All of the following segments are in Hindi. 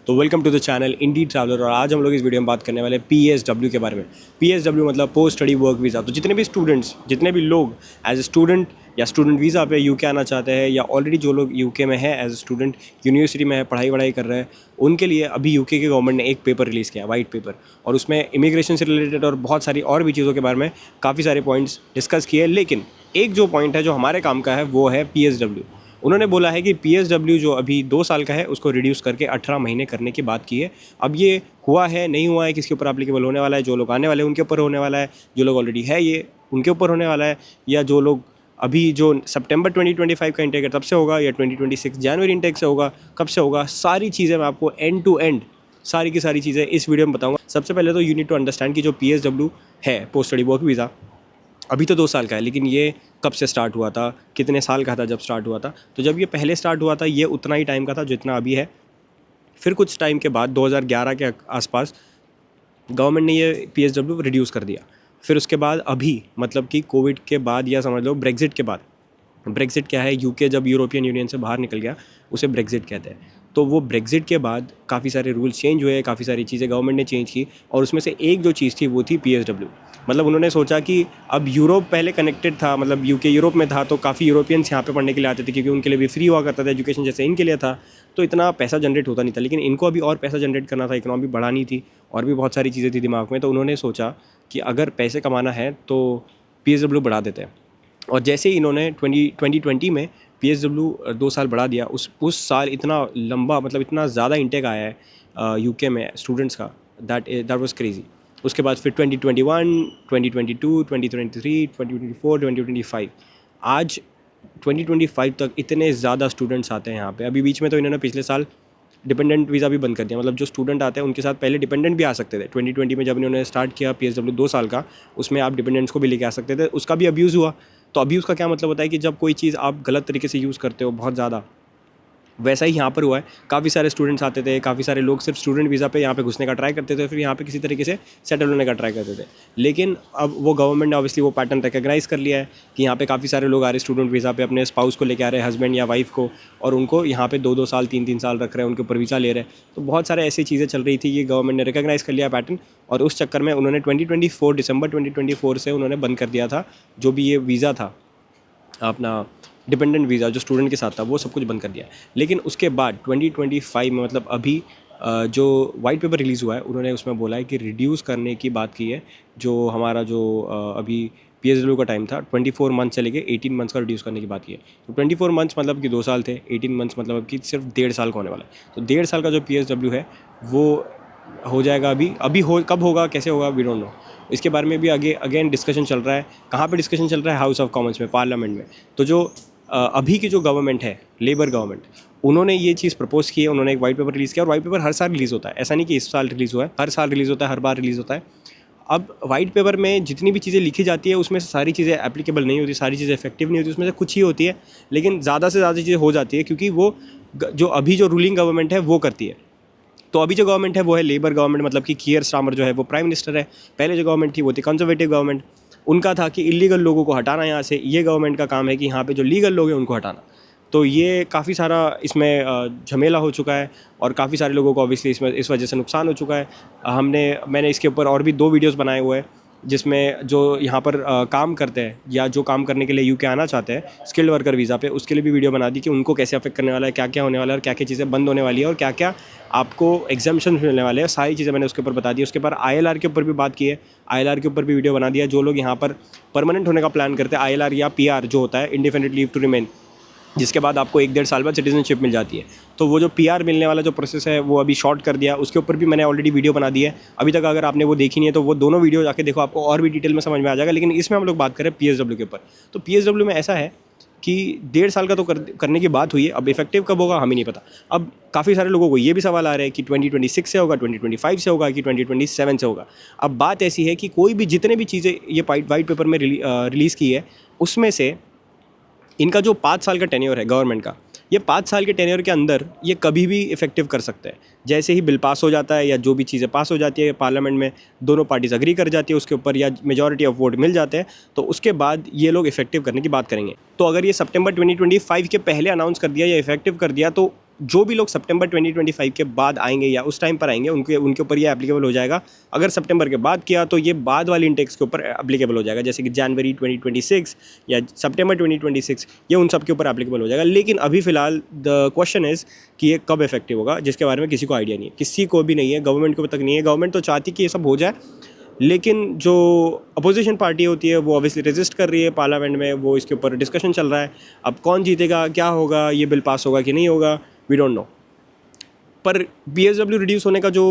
तो welcome to the channel indie traveller. और आज हम लोग इस वीडियो में बात करने वाले हैं PSW के बारे में। PSW मतलब पोस्ट स्टडी वर्क वीज़ा। तो जितने भी स्टूडेंट्स, जितने भी लोग एज ए स्टूडेंट या स्टूडेंट वीज़ा पे यूके आना चाहते हैं, या ऑलरेडी जो लोग यूके में है एज ए स्टूडेंट, यूनिवर्सिटी में है, पढ़ाई कर रहे हैं, उनके लिए अभी यूके के गवर्नमेंट ने एक पेपर रिलीज़ किया, वाइट पेपर। और उसमें इमिग्रेशन से रिलेटेड और बहुत सारी और भी चीज़ों के बारे में काफ़ी सारे पॉइंट्स डिस्कस किए। लेकिन एक जो पॉइंट है जो हमारे काम का है वो है PSW। उन्होंने बोला है कि PSW जो अभी 2 साल का है उसको रिड्यूस करके 18 महीने करने की बात की है। अब ये हुआ है नहीं हुआ है, किसके ऊपर एप्लीकेबल होने वाला है, जो लोग आने वाले हैं उनके ऊपर होने वाला है, जो लोग ऑलरेडी है ये उनके ऊपर होने वाला है, या जो लोग अभी जो सितंबर 2025 का इंटेक है तब से होगा, या 2026 जनवरी इंटेक से होगा, कब से होगा, सारी चीज़ें मैं आपको एंड टू एंड सारी की सारी चीज़ें इस वीडियो में बताऊँगा। सबसे पहले तो यू नीड टू अंडरस्टैंड कि जो PSW है, पोस्ट स्टडी वर्क वीज़ा, अभी तो 2 साल का है, लेकिन ये कब से स्टार्ट हुआ था, कितने साल का था जब स्टार्ट हुआ था। तो जब ये पहले स्टार्ट हुआ था ये उतना ही टाइम का था जितना अभी है। फिर कुछ टाइम के बाद 2011 के आसपास गवर्नमेंट ने ये PSW रिड्यूस कर दिया। फिर उसके बाद अभी मतलब कि कोविड के बाद, या समझ लो ब्रेग्जिट के बाद। ब्रेग्जिट क्या है, यूके जब यूरोपियन यूनियन से बाहर निकल गया उसे ब्रेग्जिट कहते हैं। तो वो ब्रेग्जिट के बाद काफ़ी सारे रूल्स चेंज हुए, काफ़ी सारी चीज़ें गवर्नमेंट ने चेंज की, और उसमें से एक जो चीज़ थी वो थी PSW। मतलब उन्होंने सोचा कि अब यूरोप पहले कनेक्टेड था, मतलब यूके यूरोप में था, तो काफ़ी यूरोपियंस यहाँ पे पढ़ने के लिए आते थे क्योंकि उनके लिए भी फ्री हुआ करता था एजुकेशन, जैसे इनके लिए था। तो इतना पैसा जनरेट होता नहीं था, लेकिन इनको अभी और पैसा जनरेट करना था, इकोनॉमी बढ़ानी थी, और भी बहुत सारी चीज़ें थी दिमाग में। तो उन्होंने सोचा कि अगर पैसे कमाना है तो PSW बढ़ा देते हैं। और जैसे ही इन्होंने 2020 में PSW 2 साल बढ़ा दिया, उस साल इतना लंबा, मतलब इतना ज़्यादा इंटेक आया है यूके में स्टूडेंट्स का, दैट वाज क्रेजी। उसके बाद फिर 2021, 2022, 2023, 2024, 2025, आज 2025 तक इतने ज़्यादा स्टूडेंट्स आते हैं यहाँ पे। अभी बीच में तो इन्होंने पिछले साल डिपेंडेंट वीज़ा भी बंद कर दिया, मतलब जो स्टूडेंट आते हैं उनके साथ पहले डिपेंडेंट भी आ सकते थे। 2020 में जब इन्होंने स्टार्ट किया PSW 2 साल का, उसमें आप डिपेंडेंट्स को भी लेके आ सकते थे, उसका भी अब्यूज़ हुआ। तो अब्यूज़ का क्या मतलब होता है कि जब कोई चीज़ आप गलत तरीके से यूज़ करते हो बहुत ज़्यादा, वैसा ही यहाँ पर हुआ है। काफ़ी सारे स्टूडेंट्स आते थे, काफ़ी सारे लोग सिर्फ स्टूडेंट वीज़ा पे यहाँ पे घुसने का ट्राई करते थे, फिर यहाँ पे किसी तरीके से सेटल होने का ट्राई करते थे। लेकिन अब वो गवर्नमेंट ने ऑब्वियसली वो पैटर्न रिकग्नाइज़ कर लिया है कि यहाँ पे काफ़ी सारे लोग आ रहे स्टूडेंट वीज़ा पे, अपने स्पाउस को लेके आ रहे हैं, हस्बैंड या वाइफ को, और उनको यहाँ पे 2-2 साल 3-3 साल रख रहे हैं, उनके ऊपर वीज़ा ले रहे हैं। तो बहुत सारे ऐसी चीज़ें चल रही थी, ये गवर्नमेंट ने रिकग्नाइज़ कर लिया पैटर्न, और उस चक्कर में उन्होंने दिसंबर 2024 से उन्होंने बंद कर दिया था जो भी ये वीज़ा था अपना डिपेंडेंट वीज़ा जो स्टूडेंट के साथ था, वो सब कुछ बंद कर दिया। लेकिन उसके बाद 2025 में, मतलब अभी जो वाइट पेपर रिलीज़ हुआ है, उन्होंने उसमें बोला है कि रिड्यूस करने की बात की है। जो हमारा जो अभी PSW का टाइम था 24 मंथ से लेके 18 मंथ्स का रिड्यूस करने की बात की है। तो 24 मंथ्स मतलब कि 2 साल थे, 18 मंथ्स मतलब अब कि सिर्फ 1.5 साल का होने वाला है। तो 1.5 साल का जो PSW है वो हो जाएगा। अभी हो कब होगा, कैसे होगा, वी डोंट नो। इसके बारे में भी अगेन डिस्कशन चल रहा है। कहाँ पे डिस्कशन चल रहा है? हाउस ऑफ कॉमन्स में, पार्लियामेंट में। तो जो अभी की जो गवर्नमेंट है, लेबर गवर्नमेंट, उन्होंने ये चीज़ प्रपोज की है, उन्होंने एक वाइट पेपर रिलीज़ किया, और वाइट पेपर हर साल रिलीज़ होता है, ऐसा नहीं कि इस साल रिलीज़ हुआ है, हर साल रिलीज़ होता है, हर बार रिलीज़ होता है। अब वाइट पेपर में जितनी भी चीज़ें लिखी जाती है उसमें से सारी चीज़ें एप्लीकेबल नहीं होती, सारी चीज़ें इफेक्टिव नहीं होती, उसमें से कुछ ही होती है, लेकिन ज़्यादा से ज़्यादा चीज़ें हो जाती है क्योंकि वो जो अभी जो रूलिंग गवर्नमेंट है वो करती है। तो अभी जो गवर्नमेंट है वो है लेबर गवर्नमेंट, मतलब कि कीयर स्टारमर जो है वो प्राइम मिनिस्टर है। पहले जो गवर्नमेंट थी वो थी कंजर्वेटिव गवर्नमेंट। उनका था कि इलीगल लोगों को हटाना यहाँ से, ये गवर्नमेंट का काम है कि यहाँ पे जो लीगल लोग हैं उनको हटाना। तो ये काफ़ी सारा इसमें झमेला हो चुका है, और काफ़ी सारे लोगों को ऑब्वियसली इसमें इस वजह से नुकसान हो चुका है। मैंने इसके ऊपर और भी 2 वीडियोज़ बनाए हुए हैं, जिसमें जो यहाँ पर काम करते हैं या जो काम करने के लिए यूके आना चाहते हैं स्किल्ड वर्कर वीज़ा पे, उसके लिए भी वीडियो बना दी कि उनको कैसे अफेक्ट करने वाला है, क्या क्या होने वाला है, और क्या क्या चीज़ें बंद होने वाली है, और क्या क्या आपको एग्जाम्पशन मिलने वाले हैं। सारी चीज़ें मैंने उसके ऊपर बता दी। उसके बाद ILR के ऊपर भी बात की है, ILR के ऊपर भी वीडियो बना दिया। जो लोग यहाँ पर परमानेंट होने का प्लान करते हैं, ILR या PR जो होता है, इंडिपेंडेंट लीव टू रिमेन, जिसके बाद आपको 1-1.5 साल बाद सिटीजनशिप मिल जाती है। तो वो जो PR मिलने वाला जो प्रोसेस है वो अभी शॉर्ट कर दिया, उसके ऊपर भी मैंने ऑलरेडी वीडियो बना दी है। अभी तक अगर आपने वो देखी नहीं है तो वो दोनों वीडियो जाके देखो, आपको और भी डिटेल में समझ में आ जाएगा। लेकिन इसमें हम लोग बात करें PSW के ऊपर। तो PSW में ऐसा है कि 1.5 साल का तो करने की बात हुई है, अब इफेक्टिव कब होगा हमें नहीं पता। अब काफ़ी सारे लोगों को ये भी सवाल आ रहे हैं कि 2026 से होगा, 2025 से होगा, कि 2027 से होगा। अब बात ऐसी है कि कोई भी जितने भी चीज़ें ये वाइट पेपर में रिलीज़ की है, उसमें से इनका जो 5 साल का टेन्योर है गवर्नमेंट का, ये 5 साल के टेन्योर के अंदर ये कभी भी इफेक्टिव कर सकते हैं। जैसे ही बिल पास हो जाता है या जो भी चीज़ें पास हो जाती है पार्लियामेंट में, दोनों पार्टीज अग्री कर जाती है उसके ऊपर, या मेजॉरिटी ऑफ वोट मिल जाते हैं, तो उसके बाद ये लोग इफेक्टिव करने की बात करेंगे। तो अगर ये सितंबर 2025 के पहले अनाउंस कर दिया या इफेक्टिव कर दिया, तो जो भी लोग सितंबर 2025 के बाद आएंगे या उस टाइम पर आएंगे उनके उनके ऊपर ये एप्लीकेबल हो जाएगा। अगर सितंबर के बाद किया तो ये बाद वाली इंटेक्स के ऊपर एप्लीकेबल हो जाएगा, जैसे कि जनवरी 2026 या सितंबर 2026, ये उन सब के ऊपर एप्लीकेबल हो जाएगा। लेकिन अभी फ़िलहाल द क्वेश्चन इज़ कि ये कब इफेक्टिव होगा, जिसके बारे में किसी को आइडिया नहीं है, किसी को भी नहीं है, गवर्नमेंट को तक नहीं है। गवर्नमेंट तो चाहती कि ये सब हो जाए, लेकिन जो अपोजिशन पार्टी होती है वो ऑब्वियसली रेजिस्ट कर रही है पार्लियामेंट में, वो इसके ऊपर डिस्कशन चल रहा है। अब कौन जीतेगा, क्या होगा, ये बिल पास होगा कि नहीं होगा, वी डोंट नो। पर PSW रिड्यूस होने का जो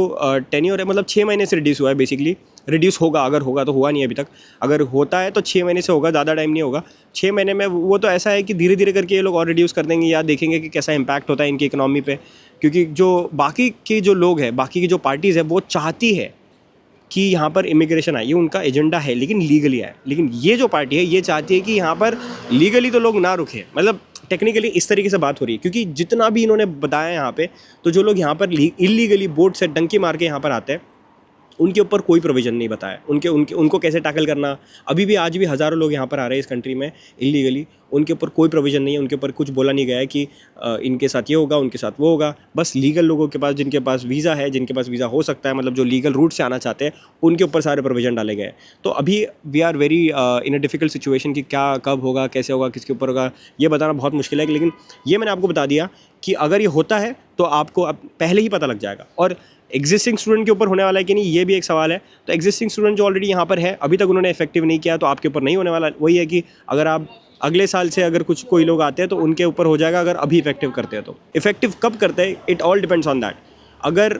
टेन्योर है, मतलब 6 महीने से रिड्यूस हुआ है बेसिकली। रिड्यूस होगा, अगर होगा तो हुआ नहीं अभी तक, अगर होता है तो 6 महीने से होगा, ज़्यादा टाइम नहीं होगा। 6 महीने में वो तो ऐसा है कि धीरे धीरे करके ये लोग और रिड्यूस कर देंगे, या देखेंगे कि कैसा इंपैक्ट होता है इनकी इकनॉमी पे। क्योंकि जो बाकी के जो लोग हैं, बाकी की जो पार्टीज़ है, वो चाहती है कि यहाँ पर इमिग्रेशन आए, ये उनका एजेंडा है, लेकिन लीगली आए। लेकिन ये जो पार्टी है ये चाहती है कि यहाँ पर लीगली तो लोग ना रुके, मतलब टेक्निकली इस तरीके से बात हो रही है। क्योंकि जितना भी इन्होंने बताया यहाँ पे, तो जो लोग यहाँ पर इलीगली बोट से डंकी मार के यहाँ पर आते हैं, उनके ऊपर कोई प्रोविज़न नहीं बताया, उनको कैसे टैकल करना। अभी भी आज भी हज़ारों लोग यहाँ पर आ रहे हैं इस कंट्री में इलीगली, उनके ऊपर कोई प्रोविज़न नहीं है, उनके ऊपर कुछ बोला नहीं गया है कि इनके साथ ये होगा, उनके साथ वो होगा। बस लीगल लोगों के पास, जिनके पास वीज़ा है, जिनके पास वीज़ा हो सकता है, मतलब जो लीगल रूट से आना चाहते हैं, उनके ऊपर सारे प्रोविज़न डाले गए हैं। तो अभी we are very in a difficult situation कि क्या कब होगा, कैसे होगा, किसके ऊपर होगा, ये बताना बहुत मुश्किल है। लेकिन ये मैंने आपको बता दिया कि अगर ये होता है तो आपको अब पहले ही पता लग जाएगा। और एग्जिस्टिंग स्टूडेंट के ऊपर होने वाला है कि नहीं, ये भी एक सवाल है। तो एग्जिस्टिंग स्टूडेंट जो ऑलरेडी यहाँ पर है, अभी तक उन्होंने इफेक्टिव नहीं किया, तो आपके ऊपर नहीं होने वाला। वही है कि अगर आप अगले साल से अगर कोई लोग आते हैं तो उनके ऊपर हो जाएगा, अगर अभी इफेक्टिव करते हैं तो। इफेक्टिव कब करते हैं, it all depends on that. अगर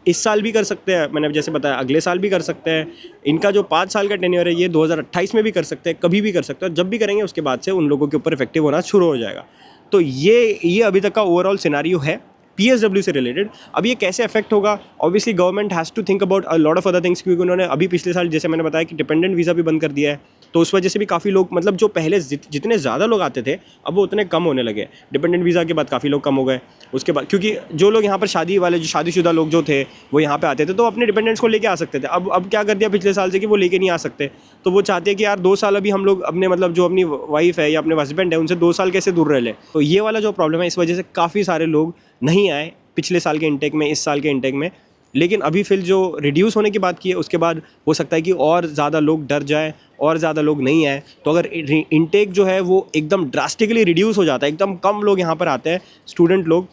इस साल भी कर सकते हैं, मैंने जैसे बताया, अगले साल भी कर सकते हैं। इनका जो 5 साल का टेन्योर है, ये 2028 में भी कर सकते हैं, कभी भी कर सकते हैं। जब भी करेंगे उसके बाद से उन लोगों के ऊपर इफेक्टिव होना शुरू हो जाएगा। तो ये अभी तक का ओवरऑल सिनारियो है PSW से रिलेटेड। अब ये कैसे अफेक्ट होगा, obviously government has to think about a lot of other things, क्योंकि उन्होंने अभी पिछले साल, जैसे मैंने बताया, कि डिपेंडेंट वीज़ा भी बंद कर दिया है। तो उस वजह से भी काफ़ी लोग, मतलब जो पहले जितने ज़्यादा लोग आते थे, अब वो उतने कम होने लगे। डिपेंडेंट वीज़ा के बाद काफ़ी लोग कम हो गए। उसके बाद क्योंकि जो लोग यहाँ पर शादी वाले, जो शादीशुदा लोग जो थे, वो यहाँ पे आते थे, तो अपने डिपेंडेंट्स को लेके आ सकते थे। अब क्या कर दिया पिछले साल से कि वो लेके नहीं आ सकते। तो वो चाहते हैं कि यार 2 साल अभी हम लोग अपने, मतलब जो अपनी वाइफ है या अपने हस्बैंड है, उनसे 2 साल कैसे दूर रह लें। तो ये वाला जो प्रॉब्लम है, इस वजह से काफ़ी सारे लोग नहीं आए पिछले साल के इंटेक में, इस साल के इंटेक में। लेकिन अभी फिर जो रिड्यूस होने की बात की है, उसके बाद हो सकता है कि और ज़्यादा लोग डर जाएं, और ज़्यादा लोग नहीं आए। तो अगर इंटेक जो है वो एकदम ड्रास्टिकली रिड्यूस हो जाता है, एकदम कम लोग यहाँ पर आते हैं स्टूडेंट लोग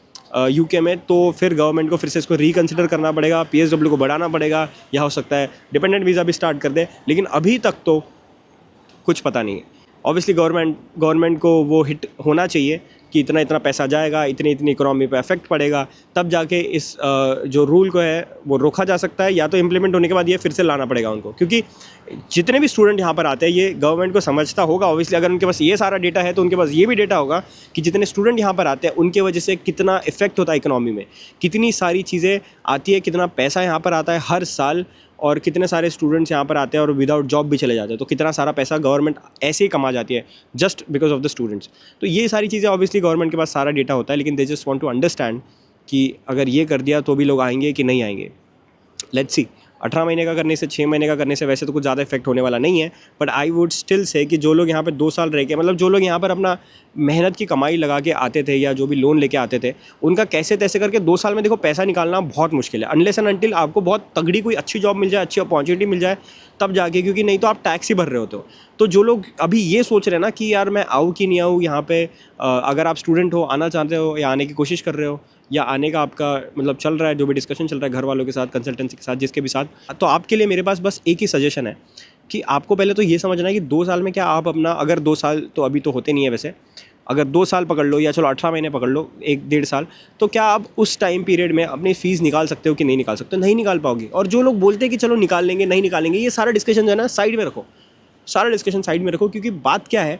UK में, तो फिर गवर्नमेंट को फिर से इसको रिकन्सिडर करना पड़ेगा, PSW को बढ़ाना पड़ेगा, या हो सकता है डिपेंडेंट वीज़ा भी स्टार्ट कर दे। लेकिन अभी तक तो कुछ पता नहीं है। ऑब्वियसली गवर्नमेंट को वो हिट होना चाहिए कि इतना इतना पैसा जाएगा, इतनी इतनी इकोनॉमी पे इफेक्ट पड़ेगा, तब जाके इस जो रूल को है वो रोका जा सकता है, या तो इम्प्लीमेंट होने के बाद ये फिर से लाना पड़ेगा उनको। क्योंकि जितने भी स्टूडेंट यहाँ पर आते हैं, ये गवर्नमेंट को समझता होगा ऑब्वियसली, अगर उनके पास ये सारा डेटा है तो उनके पास ये भी डेटा होगा कि जितने स्टूडेंट यहाँ पर आते हैं उनके वजह से कितना इफेक्ट होता है इकोनॉमी में, कितनी सारी चीज़ें आती है, कितना पैसा यहाँ पर आता है हर साल, और कितने सारे स्टूडेंट्स यहाँ पर आते हैं और विदाउट जॉब भी चले जाते हैं। तो कितना सारा पैसा गवर्नमेंट ऐसे ही कमा जाती है just because of the students. तो ये सारी चीज़ें ऑब्वियसली गवर्नमेंट के पास सारा डेटा होता है, लेकिन they just want to understand कि अगर ये कर दिया तो भी लोग आएंगे कि नहीं आएंगे। Let's see. 18 महीने का करने से, 6 महीने का करने से वैसे तो कुछ ज़्यादा इफेक्ट होने वाला नहीं है, but I would still say कि जो लोग यहाँ पे 2 साल रह के, मतलब जो लोग यहाँ पर अपना मेहनत की कमाई लगा के आते थे, या जो भी लोन लेके आते थे, उनका कैसे तैसे करके 2 साल में देखो पैसा निकालना बहुत मुश्किल है, अनलेस एंड अनटिल आपको बहुत तगड़ी कोई अच्छी जॉब मिल जाए, अच्छी अपॉर्चुनिटी मिल जाए, तब जाके, क्योंकि नहीं तो आप टैक्स ही भर रहे होते हो। तो जो लोग अभी ये सोच रहे हैं ना कि यार मैं आऊँ कि नहीं आऊँ यहाँ पे, अगर आप स्टूडेंट हो, आना चाहते हो या आने की कोशिश कर रहे हो, या आने का आपका मतलब चल रहा है, जो भी डिस्कशन चल रहा है घर वालों के साथ, कंसल्टेंसी के साथ, जिसके भी साथ, तो आपके लिए मेरे पास बस एक ही सजेशन है कि आपको पहले तो ये समझना है कि 2 साल में क्या आप अपना, अगर 2 साल तो अभी तो होते नहीं है वैसे, अगर 2 साल पकड़ लो, या चलो 18 महीने पकड़ लो, 1-1.5 साल, तो क्या आप उस टाइम पीरियड में अपनी फ़ीस निकाल सकते हो कि नहीं निकाल सकते? नहीं निकाल पाओगे। और जो लोग बोलते हैं कि चलो निकाल लेंगे, नहीं निकालेंगे, ये सारा डिस्कशन जो है ना साइड में रखो, सारा डिस्कशन साइड में रखो। क्योंकि बात क्या है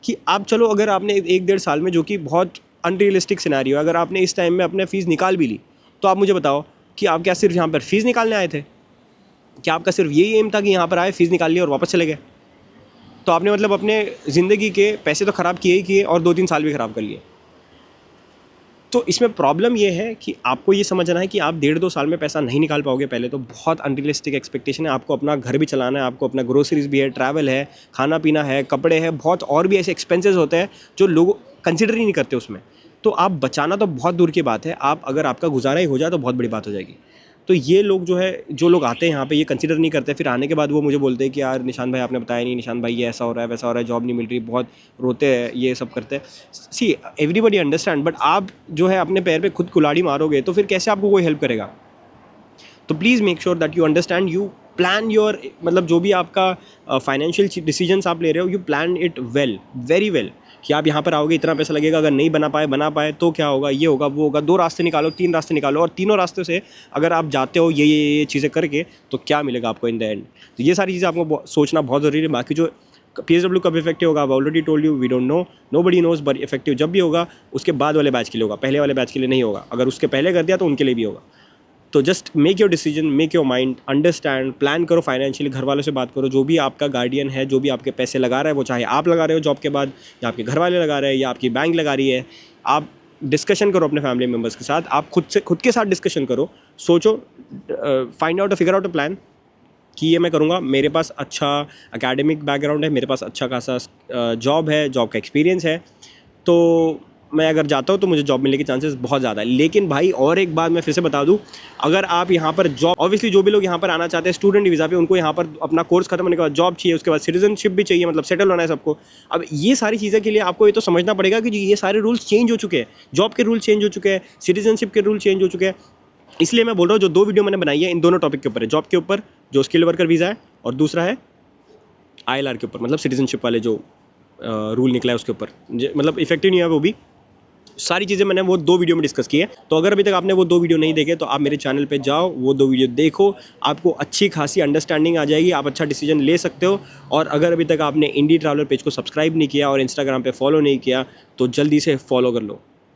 कि आप चलो, अगर आपने 1-1.5 साल में, जो कि बहुत अनरियलिस्टिक सिनेरियो है, अगर आपने इस टाइम में अपने फ़ीस निकाल भी ली, तो आप मुझे बताओ कि आप क्या सिर्फ यहाँ पर फ़ीस निकालने आए थे? क्या आपका सिर्फ यही एम था कि यहाँ पर आए, फ़ीस निकाल ली और वापस चले गए? तो आपने मतलब अपने ज़िंदगी के पैसे तो ख़राब किए ही किए, और 2-3 साल भी ख़राब कर लिए। तो इसमें प्रॉब्लम ये है कि आपको ये समझना है कि आप 1.5-2 साल में पैसा नहीं निकाल पाओगे। पहले तो बहुत अनरियलिस्टिक एक्सपेक्टेशन है। आपको अपना घर भी चलाना है, आपको अपना ग्रोसरीज भी है, ट्रैवल है, खाना पीना है, कपड़े हैं, बहुत और भी ऐसे एक्सपेंसेस होते हैं जो लोग कंसिडर ही नहीं करते उसमें। तो आप बचाना तो बहुत दूर की बात है, आप अगर आपका गुजारा ही हो जाए तो बहुत बड़ी बात हो जाएगी। तो ये लोग जो है, जो लोग आते हैं यहाँ पे ये कंसिडर नहीं करते, फिर आने के बाद वो मुझे बोलते हैं कि यार निशान भाई आपने बताया नहीं, निशान भाई ये ऐसा हो रहा है वैसा हो रहा है, जॉब नहीं मिल रही, बहुत रोते हैं, ये सब करते हैं। सी एवरीबडी अंडरस्टैंड, बट आप जो है अपने पैर पे खुद कुल्हाड़ी मारोगे तो फिर कैसे आपको कोई हेल्प करेगा। तो please make sure that you understand, you plan your, मतलब जो भी आपका फाइनेंशियल डिसीजंस आप ले रहे हो, you plan it well, very well, कि आप यहाँ पर आओगे इतना पैसा लगेगा, अगर नहीं बना पाए तो क्या होगा, ये होगा वो होगा, 2 रास्ते निकालो, 3 रास्ते निकालो, और तीनों रास्तों से अगर आप जाते हो ये चीज़ें करके तो क्या मिलेगा आपको इन द एंड। तो ये सारी चीज़ें आपको सोचना बहुत ज़रूरी है। बाकी जो PSW कब इफेक्टिव होगा, I already told you, we don't know, nobody knows, but effective जब भी होगा उसके बाद वाले बैच के लिए होगा, पहले वाले बैच के लिए नहीं होगा। अगर उसके पहले कर दिया तो उनके लिए भी होगा। तो just make your decision, make your mind, understand, plan करो फाइनेंशियली, घर वालों से बात करो, जो भी आपका गार्डियन है, जो भी आपके पैसे लगा रहा है, वो चाहे आप लगा रहे हो जॉब के बाद, या आपके घर वाले लगा रहे हैं, या आपकी बैंक लगा रही है, आप डिस्कशन करो अपने फैमिली मेम्बर्स के साथ, आप खुद के साथ डिस्कशन करो, सोचो, find out, figure out a plan कि ये मैं करूँगा, मेरे पास अच्छा एकेडमिक बैकग्राउंड है, मेरे पास अच्छा खासा जॉब है, जॉब का एक्सपीरियंस है, तो मैं अगर जाता हूँ तो मुझे जॉब मिलने के चांसेस बहुत ज़्यादा है। लेकिन भाई और एक बात मैं फिर से बता दूँ, अगर आप यहाँ पर जॉब, ऑब्वियसली जो भी लोग यहाँ पर आना चाहते हैं स्टूडेंट वीज़ा पे, उनको यहाँ पर अपना कोर्स खत्म होने के बाद जॉब चाहिए, उसके बाद सिटीजनशिप भी चाहिए, मतलब सेटल होना है सबको। अब ये सारी चीज़ें के लिए आपको ये तो समझना पड़ेगा कि ये सारे रूल्स चेंज हो चुके हैं, जॉब के रूल चेंज हो चुके हैं, सिटीजनशिप के रूल चेंज हो चुके हैं। इसलिए मैं बोल रहा हूँ, जो 2 वीडियो मैंने बनाई है इन दोनों टॉपिक के ऊपर है, जॉब के ऊपर जो स्किल्ड वर्कर वीज़ा है, और दूसरा है ILR के ऊपर, मतलब सिटीजनशिप वाले जो रूल निकला है उसके ऊपर, मतलब इफेक्टिव नहीं है वो भी। सारी चीज़ें मैंने वो 2 वीडियो में डिस्कस की है। तो अगर अभी तक आपने वो 2 वीडियो नहीं देखे तो आप मेरे चैनल पे जाओ, वो 2 वीडियो देखो, आपको अच्छी खासी अंडरस्टैंडिंग आ जाएगी, आप अच्छा डिसीजन ले सकते हो। और अगर अभी तक आपने इंडी ट्रैवलर पेज को सब्सक्राइब नहीं किया और इंस्टाग्राम पे फॉलो नहीं किया तो जल्दी से फॉलो कर लो।